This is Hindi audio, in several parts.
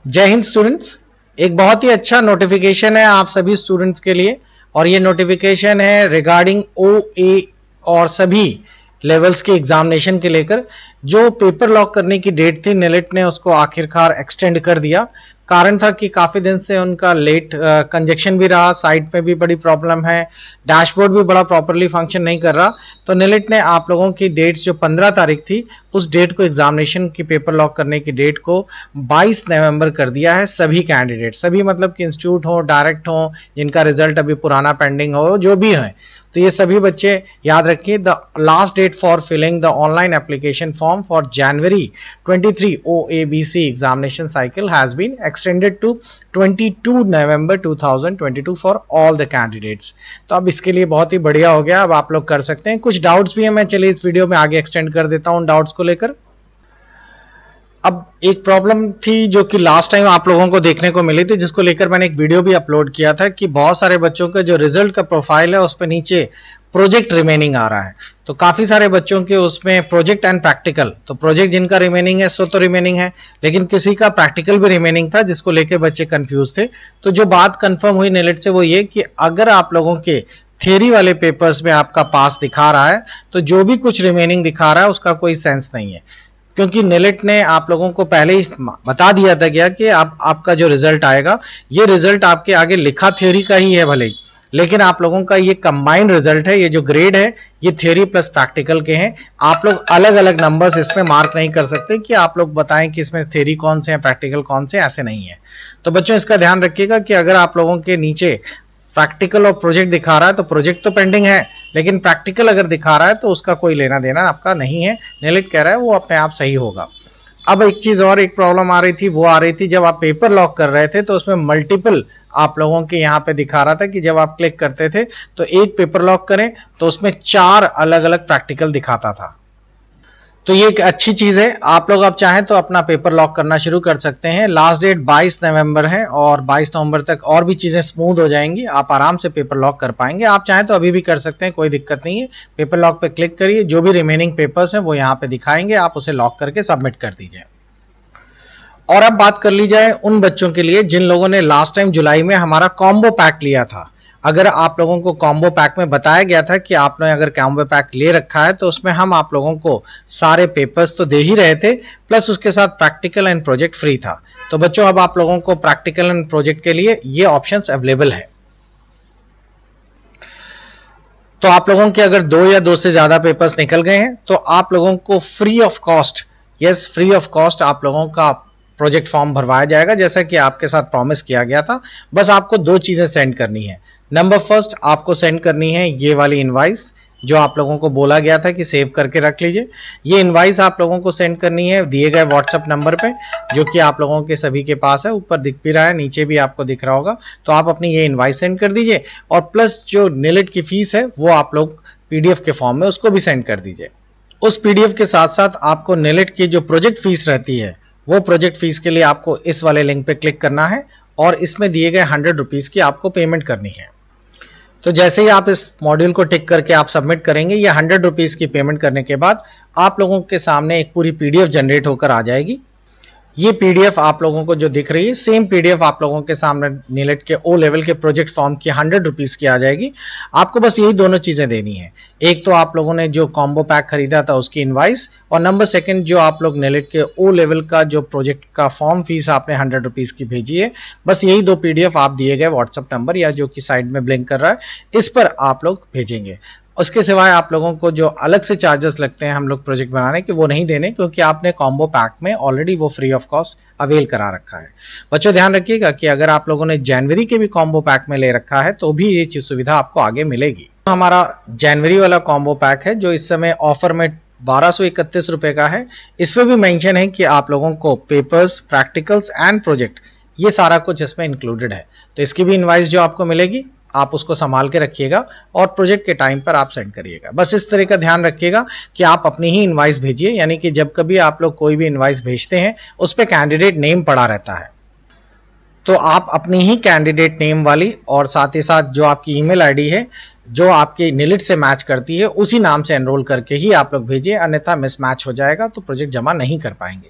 जय हिंद स्टूडेंट्स। एक बहुत ही अच्छा नोटिफिकेशन है आप सभी स्टूडेंट्स के लिए, और ये नोटिफिकेशन है रिगार्डिंग ओए और सभी लेवल्स के एग्जामिनेशन के लेकर। जो पेपर लॉक करने की डेट थी, नेलेट ने उसको आखिरकार एक्सटेंड कर दिया। कारण था कि काफी दिन से उनका लेट कंजेक्शन भी रहा, साइट में भी बड़ी प्रॉब्लम है, डैशबोर्ड भी बड़ा प्रॉपरली फंक्शन नहीं कर रहा। तो नेलेट ने आप लोगों की डेट्स जो 15 तारीख थी, उस डेट को, एग्जामिनेशन की पेपर लॉक करने की डेट को 22 नवंबर कर दिया है। सभी कैंडिडेट, सभी मतलब कि इंस्टीट्यूट हो, डायरेक्ट हो, जिनका रिजल्ट अभी पुराना पेंडिंग हो, जो भी है, तो ये सभी बच्चे याद रखिए, the last date for filling the online application form for January 23 OABC examination cycle has been extended to 22 November 2022 for all the candidates. तो अब इसके लिए बहुत ही बढ़िया हो गया, अब आप लोग कर सकते हैं। कुछ डाउट्स भी हैं, मैं चलिए इस वीडियो में आगे एक्सटेंड कर देता हूं डाउट्स को लेकर। अब एक प्रॉब्लम थी जो कि लास्ट टाइम आप लोगों को देखने को मिली थी, जिसको लेकर मैंने एक वीडियो भी अपलोड किया था कि बहुत सारे बच्चों का जो रिजल्ट का प्रोफाइल है उस पर नीचे प्रोजेक्ट रिमेनिंग आ रहा है। तो काफी सारे बच्चों के उसमें प्रोजेक्ट एंड प्रैक्टिकल, तो प्रोजेक्ट जिनका रिमेनिंग है सो तो रिमेनिंग है, लेकिन किसी का प्रैक्टिकल भी रिमेनिंग था, जिसको लेकर बच्चे कंफ्यूज थे। तो जो बात कंफर्म हुई नेलेट से वो ये कि अगर आप लोगों के थियरी वाले पेपर्स में आपका पास दिखा रहा है, तो जो भी कुछ रिमेनिंग दिखा रहा है उसका कोई सेंस नहीं है, क्योंकि नेलेट ने आप लोगों को पहले ही बता दिया था क्या कि आपका जो रिजल्ट आएगा, ये रिजल्ट आपके आगे लिखा थ्योरी का ही है भले ही, लेकिन आप लोगों का ये कंबाइंड रिजल्ट है। ये जो ग्रेड है ये थ्योरी प्लस प्रैक्टिकल के हैं। आप लोग अलग अलग नंबर्स इसमें मार्क नहीं कर सकते कि आप लोग बताएं कि इसमें थ्योरी कौन से हैं, प्रैक्टिकल कौन से, ऐसे नहीं है। तो बच्चों इसका ध्यान रखिएगा कि अगर आप लोगों के नीचे प्रैक्टिकल और प्रोजेक्ट दिखा रहा है तो प्रोजेक्ट तो पेंडिंग है, लेकिन प्रैक्टिकल अगर दिखा रहा है तो उसका कोई लेना देना आपका नहीं है। नेलेट कह रहा है वो अपने आप सही होगा। अब एक चीज और, एक प्रॉब्लम आ रही थी, वो आ रही थी जब आप पेपर लॉक कर रहे थे तो उसमें मल्टीपल आप लोगों के यहाँ पे दिखा रहा था कि जब आप क्लिक करते थे तो एक पेपर लॉक करें तो उसमें 4 अलग अलग प्रैक्टिकल दिखाता था। तो ये एक अच्छी चीज है, आप लोग अब चाहें तो अपना पेपर लॉक करना शुरू कर सकते हैं। लास्ट डेट 22 नवंबर है और 22 नवंबर तक और भी चीजें स्मूथ हो जाएंगी, आप आराम से पेपर लॉक कर पाएंगे। आप चाहें तो अभी भी कर सकते हैं, कोई दिक्कत नहीं है। पेपर लॉक पे क्लिक करिए, जो भी रिमेनिंग पेपर्स हैं वो यहाँ पे दिखाएंगे, आप उसे लॉक करके सबमिट कर दीजिए। और अब बात कर ली जाए उन बच्चों के लिए जिन लोगों ने लास्ट टाइम जुलाई में हमारा कॉम्बो पैक लिया था। अगर आप लोगों को कॉम्बो पैक में बताया गया था कि आपने अगर कॉम्बो पैक ले रखा है तो उसमें हम आप लोगों को सारे पेपर्स तो दे ही रहे थे, प्लस उसके साथ प्रैक्टिकल एंड प्रोजेक्ट फ्री था। तो बच्चों अब आप लोगों को प्रैक्टिकल एंड प्रोजेक्ट के लिए ये ऑप्शंस अवेलेबल है। तो आप लोगों के अगर 2 या 2 से ज्यादा पेपर्स निकल गए हैं तो आप लोगों को free of cost, yes free of cost, आप लोगों का प्रोजेक्ट फॉर्म भरवाया जाएगा, जैसा कि आपके साथ प्रॉमिस किया गया था। बस आपको 2 चीजें सेंड करनी है। नंबर फर्स्ट, आपको सेंड करनी है ये वाली इनवाइस जो आप लोगों को बोला गया था कि सेव करके रख लीजिए। ये इनवाइस आप लोगों को सेंड करनी है दिए गए व्हाट्सएप नंबर पे, जो कि आप लोगों के सभी के पास है, ऊपर दिख भी रहा है, नीचे भी आपको दिख रहा होगा। तो आप अपनी ये इनवाइस सेंड कर दीजिए, और प्लस जो नेलेट की फीस है वो आप लोग पीडीएफ के फॉर्म में उसको भी सेंड कर दीजिए। उस पीडीएफ के साथ साथ आपको नेलेट की जो प्रोजेक्ट फीस रहती है, वो प्रोजेक्ट फीस के लिए आपको इस वाले लिंक पे क्लिक करना है और इसमें दिए गए 100 रुपीज की आपको पेमेंट करनी है। तो जैसे ही आप इस मॉड्यूल को टिक करके आप सबमिट करेंगे, ये 100 रुपीज की पेमेंट करने के बाद आप लोगों के सामने एक पूरी पीडीएफ जनरेट होकर आ जाएगी। ये पीडीएफ आप लोगों को जो दिख रही है, सेम पीडीएफ आप लोगों के सामने नीलेट के ओ लेवल के प्रोजेक्ट फॉर्म की 100 रुपीज की आ जाएगी। आपको बस यही दोनों चीजें देनी है, एक तो आप लोगों ने जो कॉम्बो पैक खरीदा था उसकी इनवाइस, और नंबर सेकंड जो आप लोग नीलेट के ओ लेवल का जो प्रोजेक्ट का फॉर्म फीस आपने 100 रुपीज की भेजी है। बस यही 2 पीडीएफ आप दिए गए व्हाट्सएप नंबर या जो कि साइड में ब्लिंक कर रहा है, इस पर आप लोग भेजेंगे। उसके सिवाय आप लोगों को जो अलग से चार्जेस लगते हैं हम लोग प्रोजेक्ट बनाने के, वो नहीं देने, क्योंकि आपने कॉम्बो पैक में ऑलरेडी वो फ्री ऑफ कॉस्ट अवेल करा रखा है। बच्चों ध्यान रखिएगा कि अगर आप लोगों ने जनवरी के भी कॉम्बो पैक में ले रखा है तो भी ये चीज सुविधा आपको आगे मिलेगी। हमारा जनवरी वाला कॉम्बो पैक है जो इस समय ऑफर में 1231 रुपए का है। इसमें भी मेंशन है कि आप लोगों को पेपर्स, प्रैक्टिकल्स एंड प्रोजेक्ट, ये सारा कुछ इसमें इंक्लूडेड है। तो इसकी भी इनवाइस जो आपको मिलेगी, आप उसको संभाल के रखिएगा और प्रोजेक्ट के टाइम पर आप सेंड करिएगा। बस इस तरह का ध्यान रखिएगा कि आप अपनी ही इनवाइस भेजिए, यानी कि जब कभी आप लोग कोई भी इनवाइस भेजते हैं उस पर कैंडिडेट नेम पड़ा रहता है, तो आप अपनी ही कैंडिडेट नेम वाली और साथ ही साथ जो आपकी ईमेल आईडी है जो आपकी नीलेट से मैच करती है उसी नाम से एनरोल करके ही आप लोग भेजिए, अन्यथा मिसमैच हो जाएगा तो प्रोजेक्ट जमा नहीं कर पाएंगे।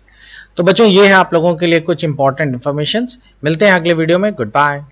तो बच्चों ये है आप लोगों के लिए कुछ इंपॉर्टेंट इंफॉर्मेशन। मिलते हैं अगले वीडियो में। Good bye.